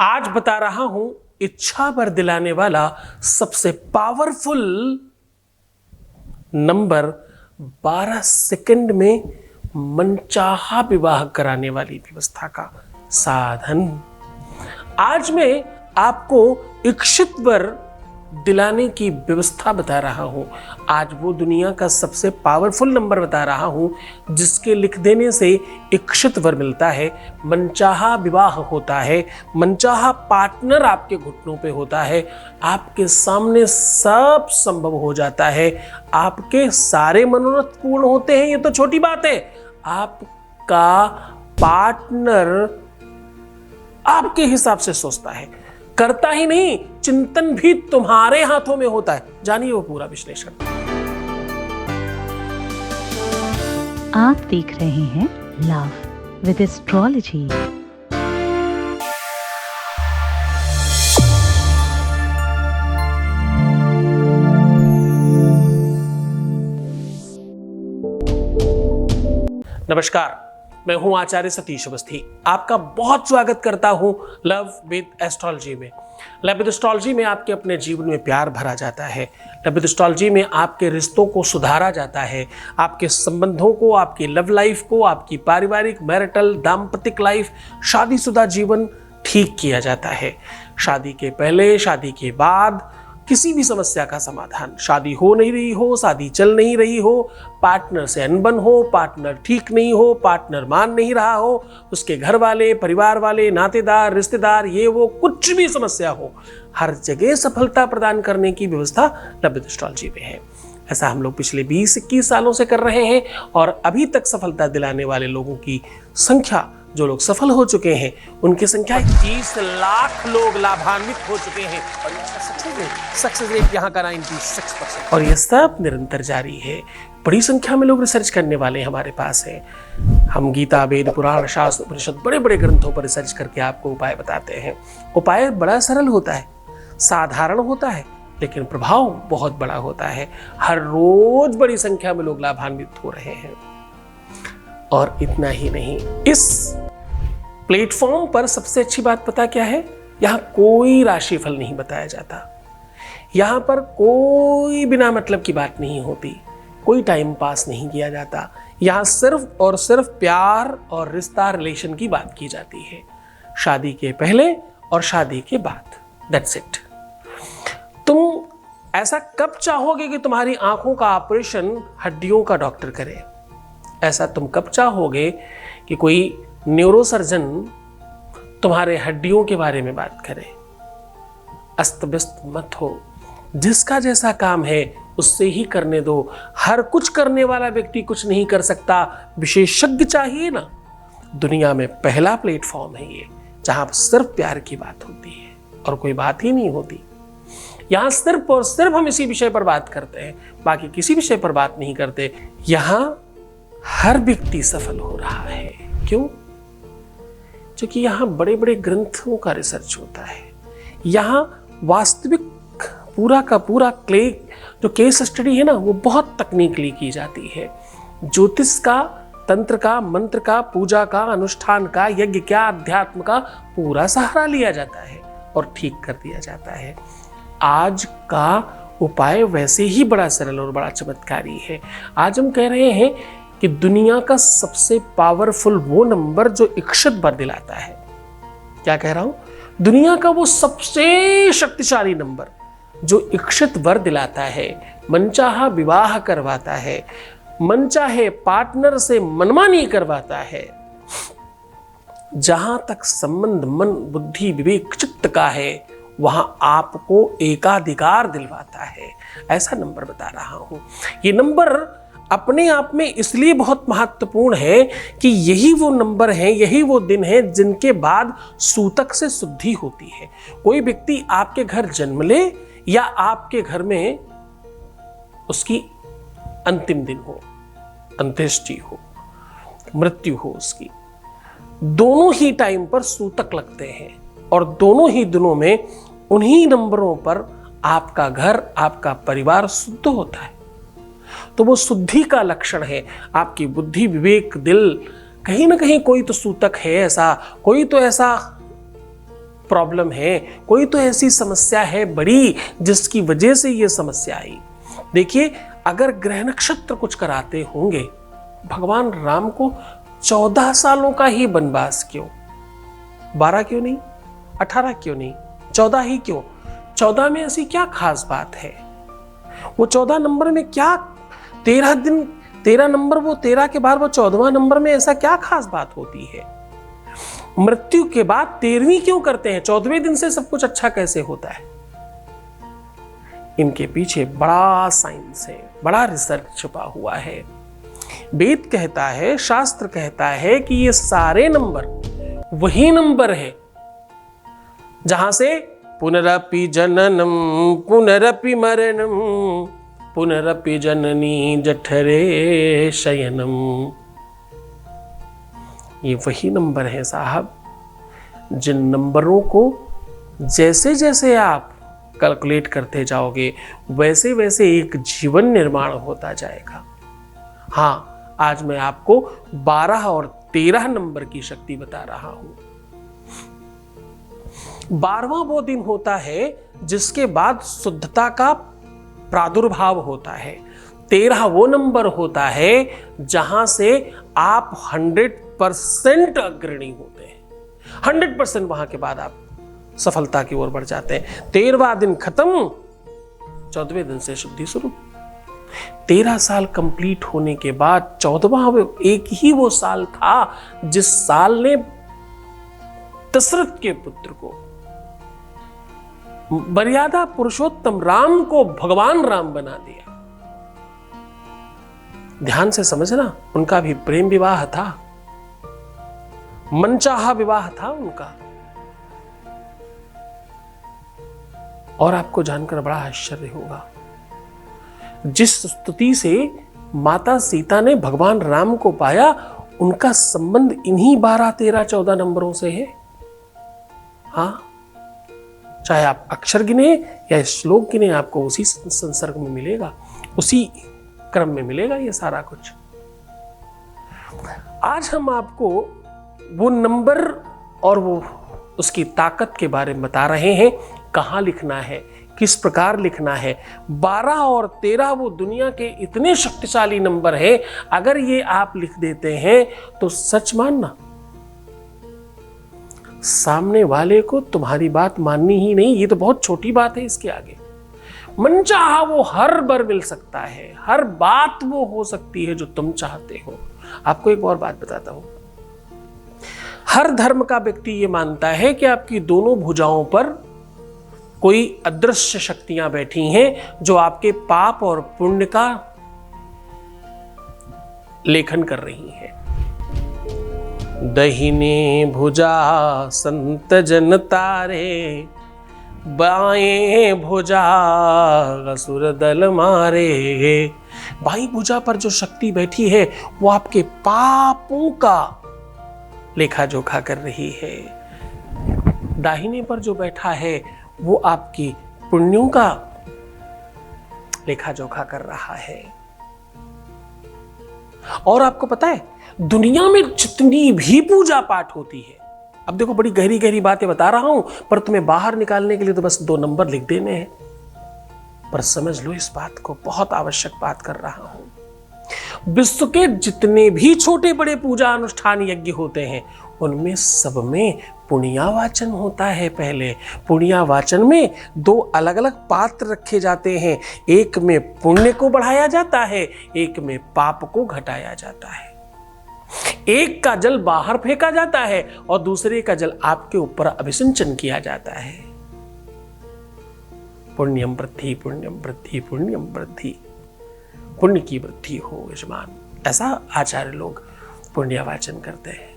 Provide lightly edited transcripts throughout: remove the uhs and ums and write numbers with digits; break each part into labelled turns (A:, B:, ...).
A: आज बता रहा हूं इच्छा पर दिलाने वाला सबसे पावरफुल नंबर 12 सेकंड में मनचाहा विवाह कराने वाली व्यवस्था का साधन। आज मैं आपको इच्छित वर दिलाने की व्यवस्था बता रहा हूं। आज वो दुनिया का सबसे पावरफुल नंबर बता रहा हूं जिसके लिख देने से इच्छित वर मिलता है, मनचाहा विवाह होता है, मनचाहा पार्टनर आपके घुटनों पे होता है, आपके सामने सब संभव हो जाता है, आपके सारे मनोरथ पूर्ण होते हैं। ये तो छोटी बात है, आपका पार्टनर आपके हिसाब से सोचता है, करता ही नहीं, चिंतन भी तुम्हारे हाथों में होता है। जानिए वो पूरा विश्लेषण।
B: आप देख रहे हैं लव विद एस्ट्रोलॉजी।
A: नमस्कार, मैं हूं आचार्य सतीश अवस्थी। आपका बहुत स्वागत करता हूं लव विद एस्ट्रोलॉजी में। लव विद एस्ट्रोलॉजी में आपके अपने जीवन में प्यार भरा जाता है। लव विद एस्ट्रोलॉजी में आपके रिश्तों को सुधारा जाता है, आपके संबंधों को, आपकी लव लाइफ को, आपकी पारिवारिक मैरिटल दाम्पतिक लाइफ, शादीशुदा जीवन ठीक किया जाता है। शादी के पहले, शादी के बाद किसी भी समस्या का समाधान, शादी हो नहीं रही हो, शादी चल नहीं रही हो, पार्टनर से अनबन हो, पार्टनर ठीक नहीं हो, पार्टनर मान नहीं रहा हो, उसके घर वाले, परिवार वाले, नातेदार, रिश्तेदार, ये वो कुछ भी समस्या हो, हर जगह सफलता प्रदान करने की व्यवस्था लव विद एस्ट्रोलॉजी में है। ऐसा हम लोग पिछले 20-21 सालों से कर रहे हैं और अभी तक सफलता दिलाने वाले लोगों की संख्या, जो लोग सफल हो चुके हैं उनकी संख्या 30 लाख लोग लाभान्वित हो चुके हैं और सक्सेस रेट यहाँ का 96%। और ये सब निरंतर जारी है। बड़ी संख्या में लोग रिसर्च करने वाले हमारे पास हैं। हम गीता, वेद, पुराण, शास्त्र, उपनिषद, बड़े बड़े ग्रंथों पर रिसर्च करके आपको उपाय बताते हैं। उपाय बड़ा सरल होता है, साधारण होता है, लेकिन प्रभाव बहुत बड़ा होता है। हर रोज बड़ी संख्या में लोग लाभान्वित हो रहे हैं। और इतना ही नहीं, इस प्लेटफॉर्म पर सबसे अच्छी बात पता क्या है? यहां कोई राशिफल नहीं बताया जाता, यहां पर कोई बिना मतलब की बात नहीं होती, कोई टाइम पास नहीं किया जाता। यहां सिर्फ और सिर्फ प्यार और रिश्ता, रिलेशन की बात की जाती है, शादी के पहले और शादी के बाद। That's it. तुम ऐसा कब चाहोगे कि तुम्हारी आंखों का ऑपरेशन हड्डियों का डॉक्टर करे? ऐसा तुम कब चाहोगे कि कोई न्यूरोसर्जन तुम्हारे हड्डियों के बारे में बात करे? अस्त व्यस्त मत हो, जिसका जैसा काम है उससे ही करने दो। हर कुछ करने वाला व्यक्ति कुछ नहीं कर सकता, विशेषज्ञ चाहिए ना। दुनिया में पहला प्लेटफॉर्म है ये, जहां सिर्फ प्यार की बात होती है और कोई बात ही नहीं होती। यहां सिर्फ और सिर्फ हम इसी विषय पर बात करते हैं, बाकी किसी विषय पर बात नहीं करते। यहां हर व्यक्ति सफल हो रहा है। क्यों? क्योंकि यहां बड़े बड़े ग्रंथों का रिसर्च होता है। यहां वास्तविक पूरा का पूरा जो केस स्टडी है ना, वो बहुत तकनीकली की जाती है। ज्योतिष का, तंत्र का, मंत्र का, पूजा का, अनुष्ठान का, यज्ञ का, अध्यात्म का पूरा सहारा लिया जाता है और ठीक कर दिया जाता है। आज का उपाय वैसे ही बड़ा सरल और बड़ा चमत्कारी है। आज हम कह रहे हैं कि दुनिया का सबसे पावरफुल वो नंबर जो इच्छित वर दिलाता है। क्या कह रहा हूं? दुनिया का वो सबसे शक्तिशाली नंबर जो इच्छित वर दिलाता है, मनचाहा विवाह करवाता है, मनचाहे पार्टनर से मनमानी करवाता है। जहां तक संबंध मन, बुद्धि, विवेक, चित्त का है, वहां आपको एकाधिकार दिलवाता है। ऐसा नंबर बता रहा हूं। ये नंबर अपने आप में इसलिए बहुत महत्वपूर्ण है कि यही वो नंबर है, यही वो दिन है जिनके बाद सूतक से शुद्धि होती है। कोई व्यक्ति आपके घर जन्म ले या आपके घर में उसकी अंतिम दिन हो, अंत्येष्टि हो, मृत्यु हो उसकी, दोनों ही टाइम पर सूतक लगते हैं और दोनों ही दिनों में उन्हीं नंबरों पर आपका घर, आपका परिवार शुद्ध होता है। तो वो शुद्धि का लक्षण है। आपकी बुद्धि, विवेक, दिल, कहीं ना कहीं कोई तो सूतक है, ऐसा कोई तो ऐसा प्रॉब्लम है, कोई तो ऐसी समस्या है बड़ी जिसकी वजह से ये समस्या आई। देखिए, अगर ग्रह नक्षत्र कुछ कराते होंगे, भगवान राम को 14 सालों का ही वनवास क्यों? 12 क्यों नहीं? 18 क्यों नहीं? 14 ही क्यों? 14 में ऐसी क्या खास बात है? वो 14 नंबर में क्या 13 दिन, 13 नंबर, वो 13 के बाद वो 14वां नंबर में ऐसा क्या खास बात होती है? मृत्यु के बाद 13वीं क्यों करते हैं? 14वें दिन से सब कुछ अच्छा कैसे होता है? इनके पीछे बड़ा साइंस है, बड़ा रिसर्च छुपा हुआ है। वेद कहता है, शास्त्र कहता है कि ये सारे नंबर वही नंबर है जहां से पुनरपि जननम पुनरपि मरणम पुनरपि जननी जठरे शयनम। ये वही नंबर है साहब, जिन नंबरों को जैसे जैसे आप कैलकुलेट करते जाओगे वैसे वैसे एक जीवन निर्माण होता जाएगा। हाँ, आज मैं आपको 12 और 13 नंबर की शक्ति बता रहा हूं। 12वां वो दिन होता है जिसके बाद शुद्धता का प्रादुर्भाव होता है। 13 वो नंबर होता है जहां से आप 100% अग्रणी होते हैं। 100% वहां के बाद आप सफलता की ओर बढ़ जाते हैं। 13वां दिन खत्म, 14वें दिन से शुद्धि शुरू। 13 साल कंप्लीट होने के बाद 14वां एक ही वो साल था जिस साल ने दशरथ के पुत्र को, मर्यादा पुरुषोत्तम राम को भगवान राम बना दिया। ध्यान से समझना, उनका भी प्रेम विवाह था, मनचाहा विवाह था उनका। और आपको जानकर बड़ा आश्चर्य होगा, जिस स्तुति से माता सीता ने भगवान राम को पाया, उनका संबंध इन्हीं 12, 13, 14 नंबरों से है। हाँ, चाहे आप अक्षर गिने या श्लोक गिने, आपको उसी संसर्ग में मिलेगा, उसी क्रम में मिलेगा ये सारा कुछ। आज हम आपको वो नंबर और वो उसकी ताकत के बारे में बता रहे हैं। कहाँ लिखना है, किस प्रकार लिखना है। 12 और 13 वो दुनिया के इतने शक्तिशाली नंबर हैं, अगर ये आप लिख देते हैं तो सच मानना, सामने वाले को तुम्हारी बात माननी ही नहीं, ये तो बहुत छोटी बात है इसके आगे। मनचाहा वो हर बार मिल सकता है, हर बात वो हो सकती है जो तुम चाहते हो। आपको एक और बात बताता हूं, हर धर्म का व्यक्ति ये मानता है कि आपकी दोनों भुजाओं पर कोई अदृश्य शक्तियां बैठी हैं जो आपके पाप और पुण्य का लेखन कर रही हैं। दहिने भुजा संत जन तारे, बाएं भुजा असुर दल मारे। बाई भुजा पर जो शक्ति बैठी है वो आपके पापों का लेखा जोखा कर रही है। दाहिने पर जो बैठा है वो आपकी पुण्यों का लेखा जोखा कर रहा है। और आपको पता है, दुनिया में जितनी भी पूजा पाठ होती है, अब देखो बड़ी गहरी गहरी बातें बता रहा हूं, पर तुम्हें बाहर निकालने के लिए तो बस 2 नंबर लिख देने हैं। पर समझ लो इस बात को, बहुत आवश्यक बात कर रहा हूं। विश्व के जितने भी छोटे बड़े पूजा अनुष्ठान यज्ञ होते हैं, उनमें सब में पुण्यावाचन होता है। पहले पुण्यावाचन में 2 अलग अलग पात्र रखे जाते हैं, एक में पुण्य को बढ़ाया जाता है, एक में पाप को घटाया जाता है। एक का जल बाहर फेंका जाता है और दूसरे का जल आपके ऊपर अभिसिंचन किया जाता है। पुण्यम वृद्धि पुण्यम वृद्धि पुण्यम वृद्धि, पुण्य की वृद्धि हो यजमान, ऐसा आचार्य लोग पुण्यावाचन करते हैं।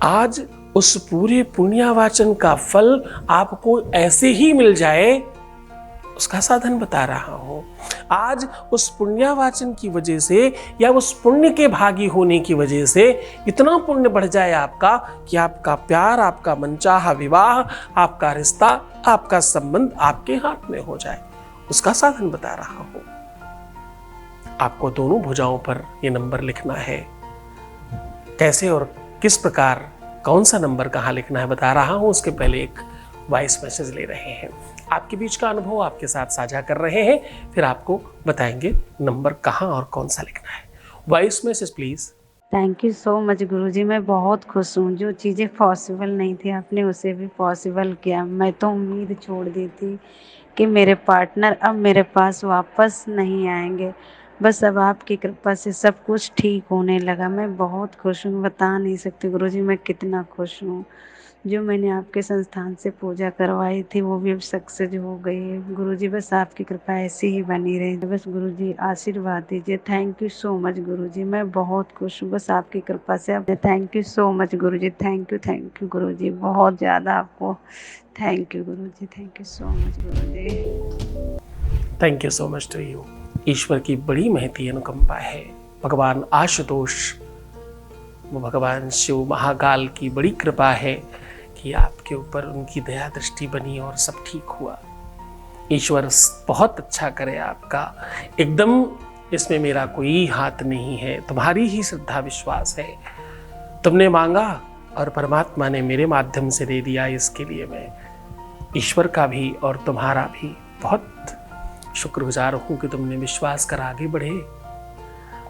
A: आज उस पूरे पुण्यावाचन का फल आपको ऐसे ही मिल जाए, उसका साधन बता रहा हूं। आज उस पुण्यावाचन की वजह से या उस पुण्य के भागी होने की वजह से इतना पुण्य बढ़ जाए आपका कि आपका प्यार, आपका मनचाहा विवाह, आपका रिश्ता, आपका संबंध आपके हाथ में हो जाए, उसका साधन बता रहा हूं। आपको दोनों भुजाओं पर यह नंबर लिखना है। कैसे और किस प्रकार कौन सा नंबर कहाँ लिखना है बता रहा हूँ, उसके पहले एक वॉइस मैसेज ले रहे हैं। आपके बीच का अनुभव आपके साथ साझा कर रहे हैं, फिर आपको बताएंगे नंबर कहाँ और कौन सा लिखना है। Voice message please.
C: Thank you so much गुरुजी, मैं बहुत खुश हूँ। जो चीज़ें पॉसिबल नहीं थी आपने उसे भी पॉसिबल किया। मैं तो उम्मीद छोड़ दी थी कि मेरे पार्टनर अब मेरे पास वापस नहीं आएंगे, बस अब आपकी कृपा से सब कुछ ठीक होने लगा। मैं बहुत खुश हूँ, बता नहीं सकती गुरुजी मैं कितना खुश हूँ। जो मैंने आपके संस्थान से पूजा करवाई थी वो भी अब सक्सेस हो गई है। गुरुजी बस आपकी कृपा ऐसी ही बनी रहे, बस गुरुजी आशीर्वाद दीजिए। थैंक यू सो मच गुरुजी, मैं बहुत खुश हूँ बस आपकी कृपा से। अब थैंक यू सो मच गुरुजी, थैंक यू गुरुजी, बहुत ज़्यादा आपको थैंक यू गुरुजी, थैंक यू सो मच गुरुजी।
A: Thank you so much to you. ईश्वर की बड़ी महती अनुकंपा है। भगवान आशुतोष, वो भगवान शिव महाकाल की बड़ी कृपा है कि आपके ऊपर उनकी दया दृष्टि बनी और सब ठीक हुआ। ईश्वर बहुत अच्छा करे आपका, एकदम इसमें मेरा कोई हाथ नहीं है, तुम्हारी ही श्रद्धा विश्वास है। तुमने मांगा और परमात्मा ने मेरे माध्यम से दे दिया, इसके लिए मैं ईश्वर का भी और तुम्हारा भी बहुत शुक्रगुजार हूँ कि तुमने विश्वास कर आगे बढ़े।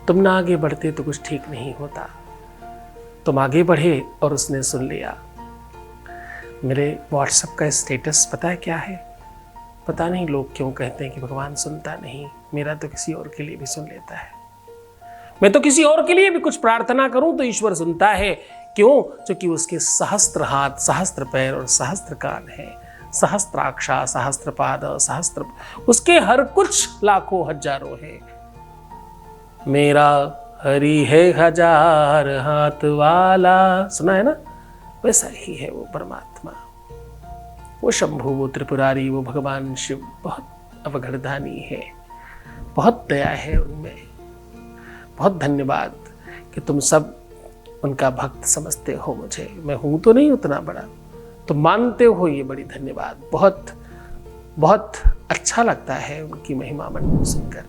A: तुम ना आगे बढ़ते तो कुछ ठीक नहीं होता। तुम आगे बढ़े और उसने सुन लिया। मेरे व्हाट्सएप का स्टेटस पता है क्या है? पता नहीं लोग क्यों कहते हैं कि भगवान सुनता नहीं, मेरा तो किसी और के लिए भी सुन लेता है। मैं तो किसी और के लिए भी कुछ प्रार्थना करूं तो ईश्वर सुनता है। क्यों? क्योंकि उसके सहस्त्र हाथ, सहस्त्र पैर और सहस्त्र कान है, सहस्त्राक्षा, सहस्त्र पाद, सहस्त्र, उसके हर कुछ लाखों हजारों है। मेरा हरि है हजार हाथ वाला, सुना है ना? वैसा ही है वो परमात्मा, वो शंभु, वो त्रिपुरारी, वो भगवान शिव बहुत अवगढ़दानी है, बहुत दया है उनमें। बहुत धन्यवाद कि तुम सब उनका भक्त समझते हो मुझे। मैं हूं तो नहीं उतना बड़ा, तुम मानते हो, ये बड़ी धन्यवाद। बहुत बहुत अच्छा लगता है उनकी महिमा मंडल सुनकर।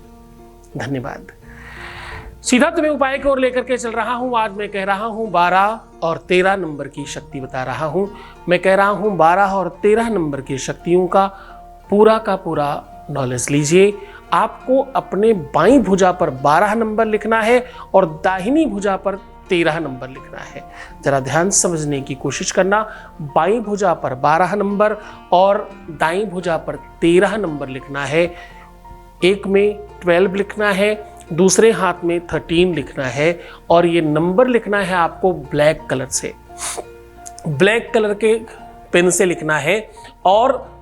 A: धन्यवाद। सीधा तुम्हें उपाय की ओर लेकर के चल रहा हूं। आज मैं कह रहा हूं 12 और 13 नंबर की शक्ति बता रहा हूं। मैं कह रहा हूं 12 और 13 नंबर की शक्तियों का पूरा नॉलेज लीजिए। आपको अपने बाईं भुजा पर 12 नंबर लिखना है और दाहिनी भुजा पर 13 नंबर लिखना है। जरा ध्यान समझने की कोशिश करना। बाईं भुजा पर 12 नंबर और दाईं भुजा पर 13 नंबर लिखना है। एक में 12 लिखना है, दूसरे हाथ में 13 लिखना है और ये नंबर लिखना है आपको ब्लैक कलर से, ब्लैक कलर के पेन से लिखना है। और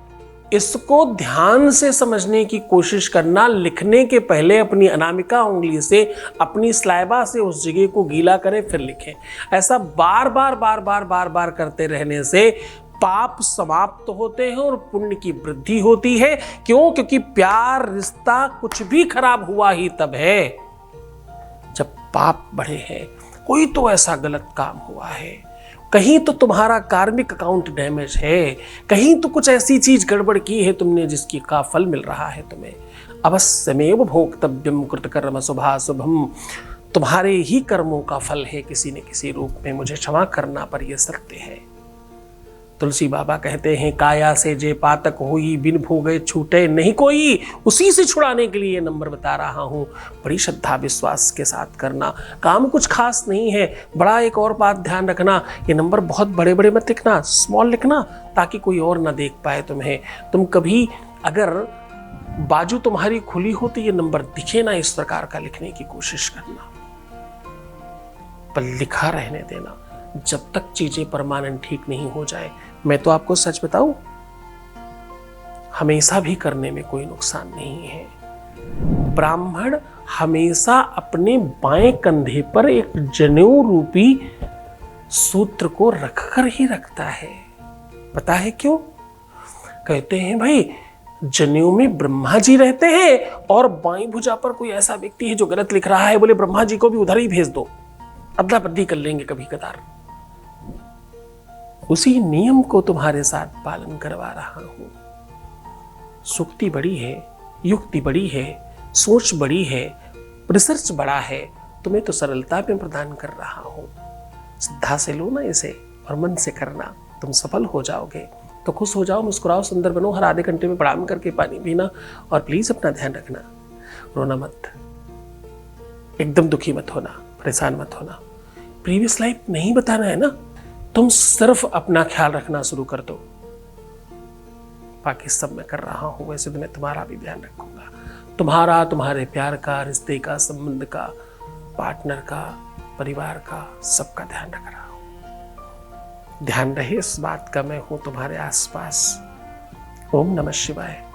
A: इसको ध्यान से समझने की कोशिश करना। लिखने के पहले अपनी अनामिका उंगली से, अपनी स्लाइबा से उस जगह को गीला करें फिर लिखें। ऐसा बार बार करते रहने से पाप समाप्त होते हैं और पुण्य की वृद्धि होती है। क्यों? क्योंकि प्यार, रिश्ता कुछ भी खराब हुआ ही तब है जब पाप बढ़े हैं। कोई तो ऐसा गलत काम हुआ है, कहीं तो तुम्हारा कार्मिक अकाउंट डैमेज है, कहीं तो कुछ ऐसी चीज गड़बड़ की है तुमने जिसकी का फल मिल रहा है तुम्हें। अवश्यमेव भोक्तव्यम कृतकर्म शुभाशुभम, तुम्हारे ही कर्मों का फल है किसी न किसी रूप में, मुझे क्षमा करना पर यह सत्य है। तुलसी बाबा कहते हैं काया से जे पातक होई, बिन भोगे छूटे नहीं कोई। उसी से छुड़ाने के लिए नंबर बता रहा हूं। बड़ी श्रद्धा विश्वास के साथ करना। काम कुछ खास नहीं है। बड़ा एक और बात ध्यान रखना, ये नंबर बहुत बड़े बड़े मत लिखना, स्मॉल लिखना, ताकि कोई और ना देख पाए तुम्हें। तुम कभी अगर बाजू तुम्हारी खुली हो तो ये नंबर दिखे ना, इस प्रकार का लिखने की कोशिश करना, पर लिखा रहने देना जब तक चीजें परमानेंट ठीक नहीं हो जाए। मैं तो आपको सच बताऊं, हमेशा भी करने में कोई नुकसान नहीं है। ब्राह्मण हमेशा अपने बाएं कंधे पर एक जनेऊ रूपी सूत्र को रखकर ही रखता है। पता है क्यों? कहते हैं भाई जनेऊ में ब्रह्मा जी रहते हैं और बाईं भुजा पर कोई ऐसा व्यक्ति है जो गलत लिख रहा है, बोले ब्रह्मा जी को भी उधर ही भेज दो, अदला बदली कर लेंगे कभी कदार। उसी नियम को तुम्हारे साथ पालन करवा रहा हूं। सुक्ति बड़ी है, युक्ति बड़ी है, सोच बड़ी है, रिसर्च बड़ा है, तुम्हें तो सरलता में प्रदान कर रहा हूं। श्रद्धा से लो ना इसे, और मन से करना, तुम सफल हो जाओगे। तो खुश हो जाओ, मुस्कुराओ, सुंदर बनो, हर आधे घंटे में प्रणाम करके पानी पीना, और प्लीज अपना ध्यान रखना, रोना मत, एकदम दुखी मत होना, परेशान मत होना। प्रीवियस लाइफ नहीं बताना है ना, तुम सिर्फ अपना ख्याल रखना शुरू कर दो। बाकी सब मैं कर रहा हूं, वैसे तो मैं तुम्हारा भी ध्यान रखूंगा, तुम्हारा, तुम्हारे प्यार का, रिश्ते का, संबंध का, पार्टनर का, परिवार का, सबका ध्यान रख रहा हूं। ध्यान रहे इस बात का, मैं हूं तुम्हारे आसपास। ओम नमः शिवाय।